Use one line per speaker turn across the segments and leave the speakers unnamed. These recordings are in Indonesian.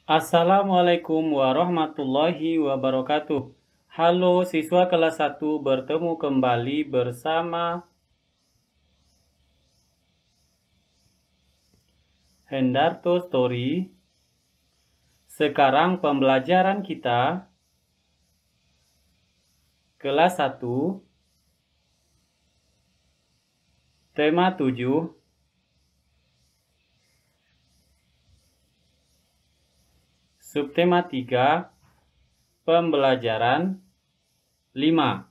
Assalamualaikum warahmatullahi wabarakatuh. Halo siswa kelas 1, bertemu kembali bersama Hendarto Story. Sekarang pembelajaran kita kelas 1, tema 7, subtema 3, pembelajaran 5.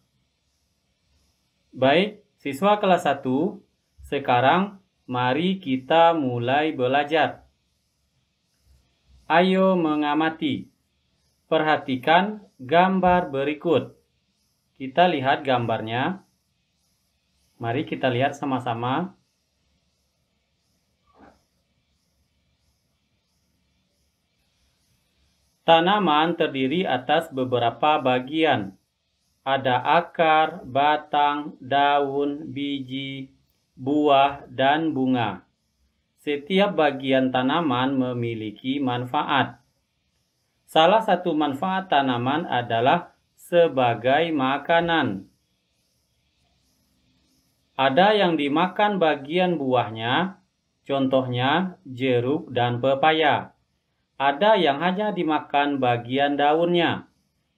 Baik, siswa kelas 1, sekarang mari kita mulai belajar. Ayo mengamati. Perhatikan gambar berikut. Kita lihat gambarnya. Mari kita lihat sama-sama. Tanaman terdiri atas beberapa bagian. Ada akar, batang, daun, biji, buah, dan bunga. Setiap bagian tanaman memiliki manfaat. Salah satu manfaat tanaman adalah sebagai makanan. Ada yang dimakan bagian buahnya, contohnya jeruk dan pepaya. Ada yang hanya dimakan bagian daunnya,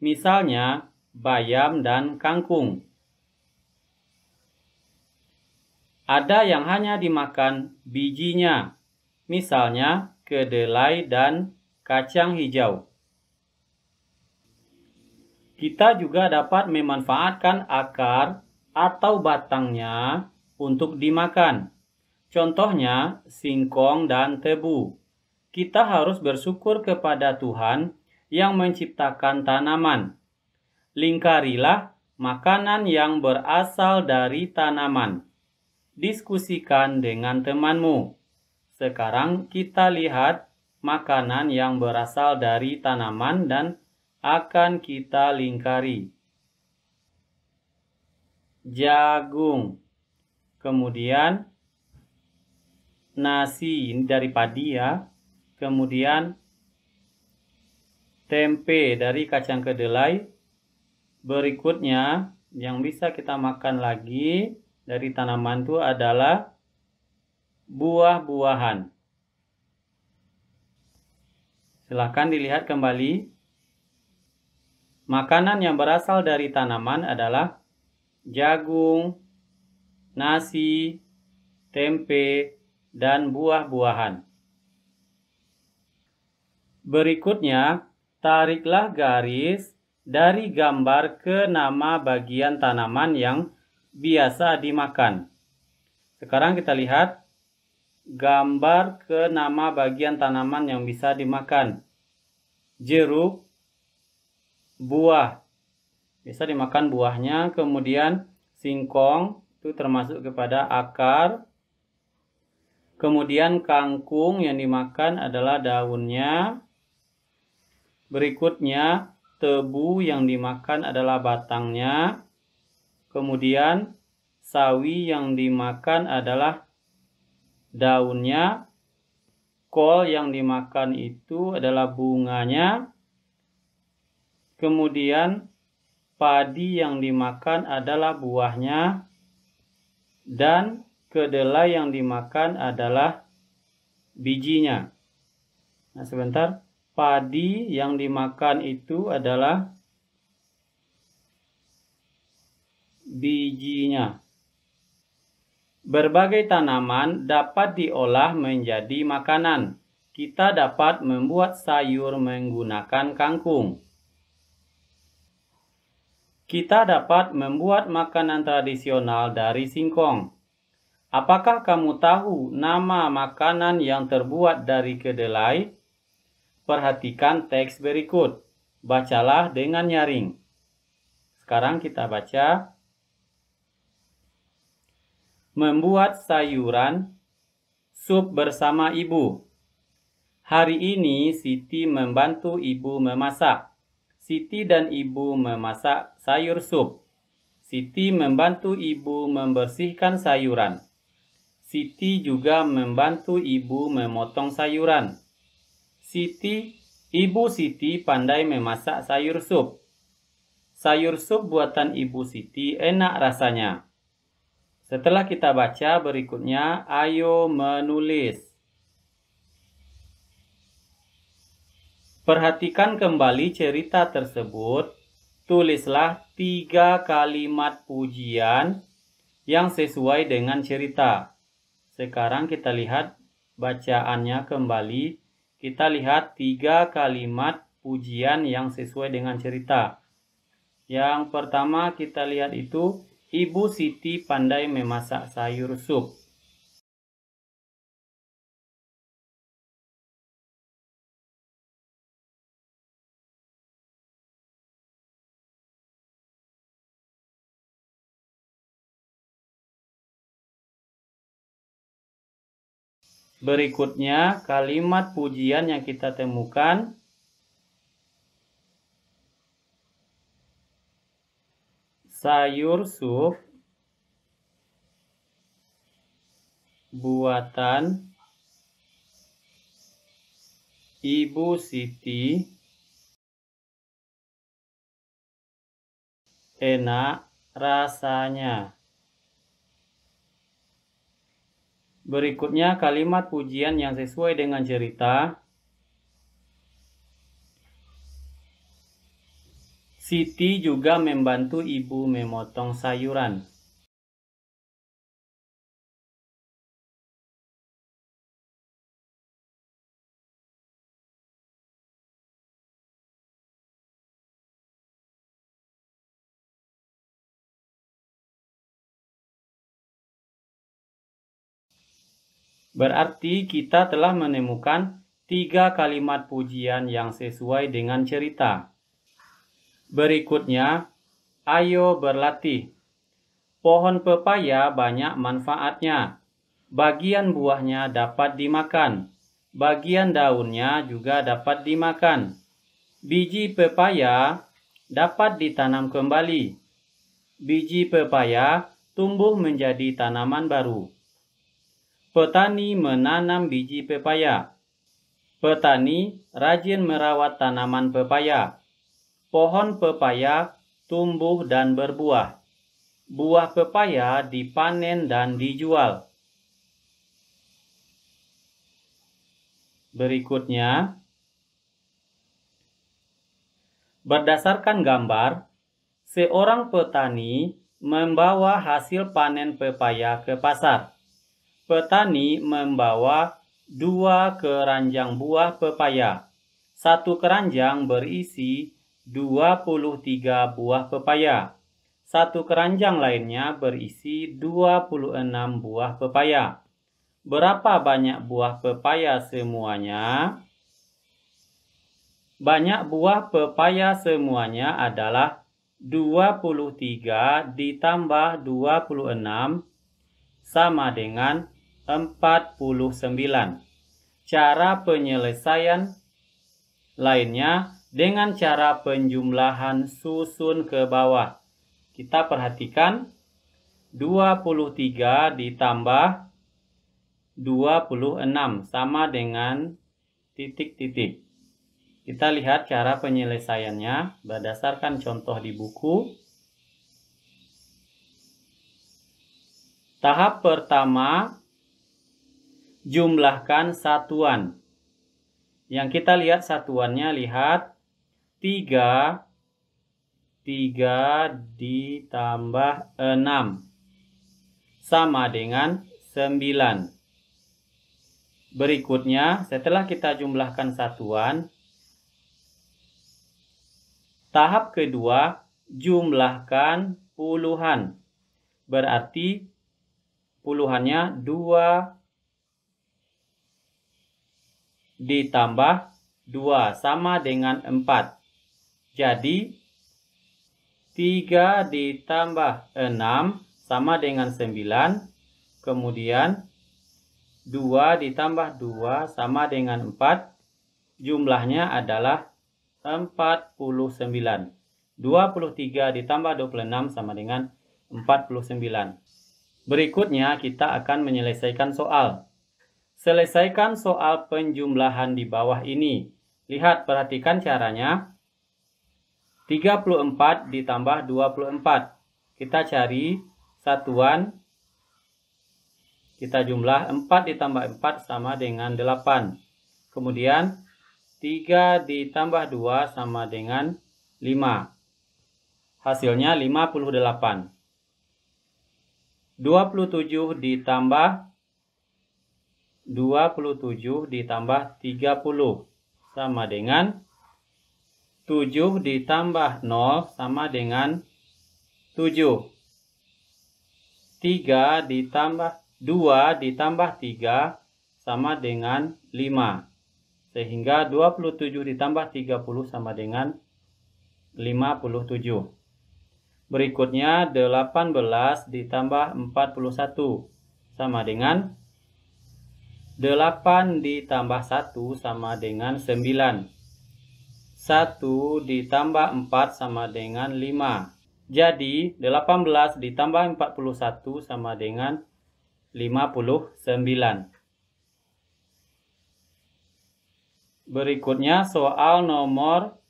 misalnya bayam dan kangkung. Ada yang hanya dimakan bijinya, misalnya kedelai dan kacang hijau. Kita juga dapat memanfaatkan akar atau batangnya untuk dimakan. Contohnya singkong dan tebu. Kita harus bersyukur kepada Tuhan yang menciptakan tanaman. Lingkarilah makanan yang berasal dari tanaman. Diskusikan dengan temanmu. Sekarang kita lihat makanan yang berasal dari tanaman dan akan kita lingkari. Jagung. Kemudian nasi, ini dari padi ya. Kemudian tempe dari kacang kedelai. Berikutnya yang bisa kita makan lagi dari tanaman itu adalah buah-buahan. Silakan dilihat kembali. Makanan yang berasal dari tanaman adalah jagung, nasi, tempe, dan buah-buahan. Berikutnya, tariklah garis dari gambar ke nama bagian tanaman yang biasa dimakan. Sekarang kita lihat gambar ke nama bagian tanaman yang bisa dimakan. Jeruk, buah, bisa dimakan buahnya. Kemudian singkong, itu termasuk kepada akar. Kemudian kangkung yang dimakan adalah daunnya. Berikutnya tebu yang dimakan adalah batangnya. Kemudian sawi yang dimakan adalah daunnya. Kol yang dimakan itu adalah bunganya. Kemudian padi yang dimakan adalah buahnya. Dan kedelai yang dimakan adalah bijinya. Nah, sebentar. Padi yang dimakan itu adalah bijinya. Berbagai tanaman dapat diolah menjadi makanan. Kita dapat membuat sayur menggunakan kangkung. Kita dapat membuat makanan tradisional dari singkong. Apakah kamu tahu nama makanan yang terbuat dari kedelai? Perhatikan teks berikut. Bacalah dengan nyaring. Sekarang kita baca. Membuat sayuran, sup bersama ibu. Hari ini Siti membantu ibu memasak. Siti dan ibu memasak sayur sup. Siti membantu ibu membersihkan sayuran. Siti juga membantu ibu memotong sayuran. Siti Ibu Siti pandai memasak sayur sup. Sayur sup buatan Ibu Siti enak rasanya. Setelah kita baca, berikutnya ayo menulis. Perhatikan kembali cerita tersebut. Tulislah 3 kalimat pujian yang sesuai dengan cerita. Sekarang kita lihat bacaannya kembali. Kita lihat 3 kalimat pujian yang sesuai dengan cerita. Yang pertama kita lihat itu, Ibu Siti pandai memasak sayur sup. Berikutnya, kalimat pujian yang kita temukan. Sayur sup buatan Ibu Siti enak rasanya. Berikutnya kalimat pujian yang sesuai dengan cerita. Siti juga membantu ibu memotong sayuran. Berarti kita telah menemukan 3 kalimat pujian yang sesuai dengan cerita. Berikutnya, ayo berlatih. Pohon pepaya banyak manfaatnya. Bagian buahnya dapat dimakan. Bagian daunnya juga dapat dimakan. Biji pepaya dapat ditanam kembali. Biji pepaya tumbuh menjadi tanaman baru. Petani menanam biji pepaya. Petani rajin merawat tanaman pepaya. Pohon pepaya tumbuh dan berbuah. Buah pepaya dipanen dan dijual. Berikutnya, berdasarkan gambar, seorang petani membawa hasil panen pepaya ke pasar. Petani membawa 2 keranjang buah pepaya. 1 keranjang berisi 23 buah pepaya. 1 keranjang lainnya berisi 26 buah pepaya. Berapa banyak buah pepaya semuanya? Banyak buah pepaya semuanya adalah 23 ditambah 26 sama dengan 49. Cara penyelesaian lainnya dengan cara penjumlahan susun ke bawah. Kita perhatikan 23 ditambah 26 sama dengan titik-titik. Kita lihat cara penyelesaiannya berdasarkan contoh di buku. Tahap pertama, jumlahkan satuan. Yang kita lihat satuannya, lihat 3 ditambah 6 sama dengan 9. Berikutnya, setelah kita jumlahkan satuan, tahap kedua, jumlahkan puluhan. Berarti puluhannya 2 ditambah 2 sama dengan 4. Jadi 3 ditambah 6 sama dengan 9. Kemudian 2 ditambah 2 sama dengan 4. Jumlahnya adalah 49. 23 ditambah 26 sama dengan 49. Berikutnya kita akan menyelesaikan soal. Selesaikan soal penjumlahan di bawah ini. Lihat, perhatikan caranya. 34 ditambah 24. Kita cari satuan. Kita jumlah 4 ditambah 4 sama dengan 8. Kemudian 3 ditambah 2 sama dengan 5. Hasilnya 58. 27 ditambah 30 sama dengan 7 ditambah 0 sama dengan 7. 3 ditambah 2 ditambah 3 sama dengan 5. Sehingga 27 ditambah 30 sama dengan 57. Berikutnya 18 ditambah 41 sama dengan 8 ditambah 1 sama dengan 9. 1 ditambah 4 sama dengan 5. Jadi 18 ditambah 41 sama dengan 59. Berikutnya soal nomor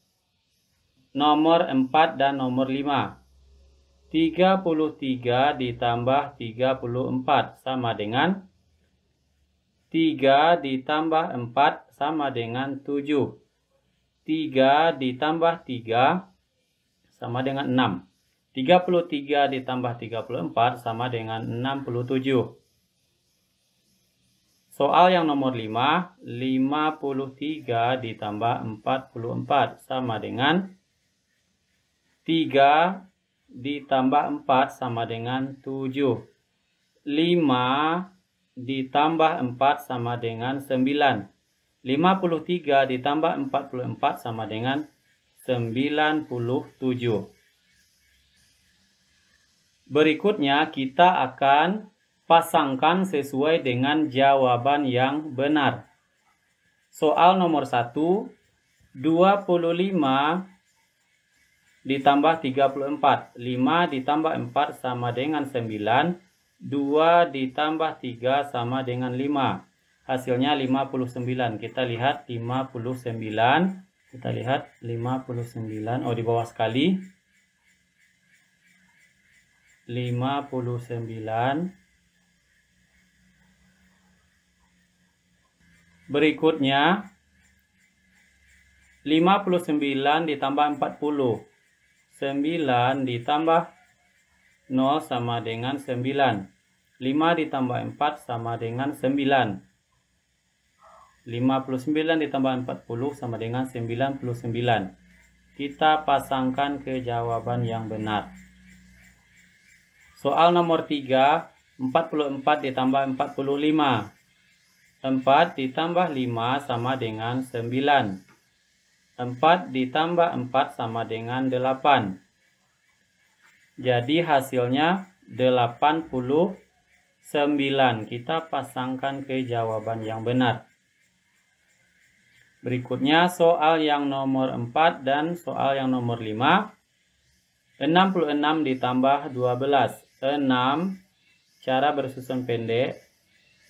4 dan nomor 5. 33 ditambah 34 sama dengan 3 ditambah 4 sama dengan 7. 3 ditambah 3 sama dengan 6. 33 ditambah 34 sama dengan 67. Soal yang nomor 5, 53 ditambah 44 sama dengan 3 ditambah 4 sama dengan 7. 5 ditambah 4 sama dengan 9. 53 ditambah 44 sama dengan 97. Berikutnya kita akan pasangkan sesuai dengan jawaban yang benar. Soal nomor 1, 25 ditambah 34. 5 ditambah 4 sama dengan 9. 2 ditambah 3 sama dengan 5. Hasilnya 59. Kita lihat 59. Kita lihat 59. Oh, di bawah sekali. 59. Berikutnya 59 ditambah 40. 9 ditambah 0 sama dengan 9. 5 ditambah 4 sama dengan 9. 59 ditambah 40 sama dengan 99. Kita pasangkan ke jawaban yang benar. Soal nomor 3, 44 ditambah 45. 4 ditambah 5 sama dengan 9. 4 ditambah 4 sama dengan 8. Jadi hasilnya 89. Kita pasangkan ke jawaban yang benar. Berikutnya soal yang nomor 4 dan soal yang nomor 5. 66 ditambah 12. 6, cara bersusun pendek.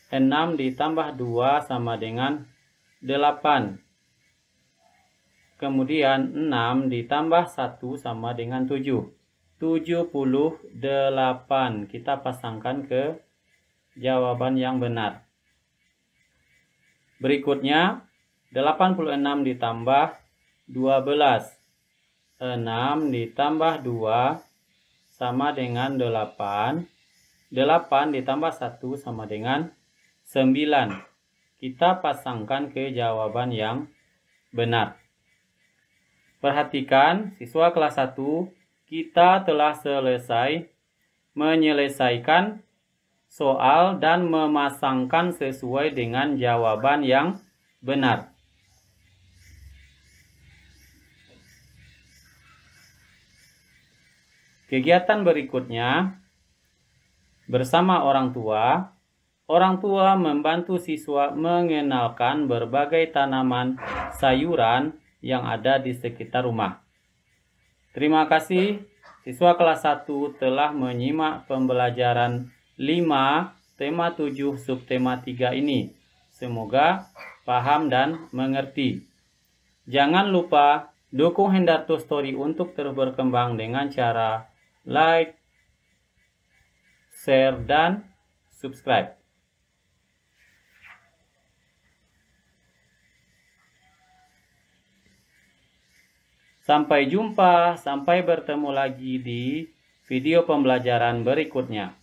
6 ditambah 2 sama dengan 8. Kemudian 6 ditambah 1 sama dengan 7. 78. Kita pasangkan ke jawaban yang benar. Berikutnya 86 ditambah 12. 6 ditambah 2 sama dengan 8. 8 ditambah 1 sama dengan 9. Kita pasangkan ke jawaban yang benar. Perhatikan, siswa kelas 1, kita telah selesai menyelesaikan soal dan memasangkan sesuai dengan jawaban yang benar. Kegiatan berikutnya, bersama orang tua membantu siswa mengenalkan berbagai tanaman sayuran yang ada di sekitar rumah. Terima kasih, siswa kelas 1 telah menyimak pembelajaran 5, tema 7, subtema 3 ini. Semoga paham dan mengerti. Jangan lupa dukung Hendarto Story untuk terus berkembang dengan cara like, share, dan subscribe. Sampai jumpa, sampai bertemu lagi di video pembelajaran berikutnya.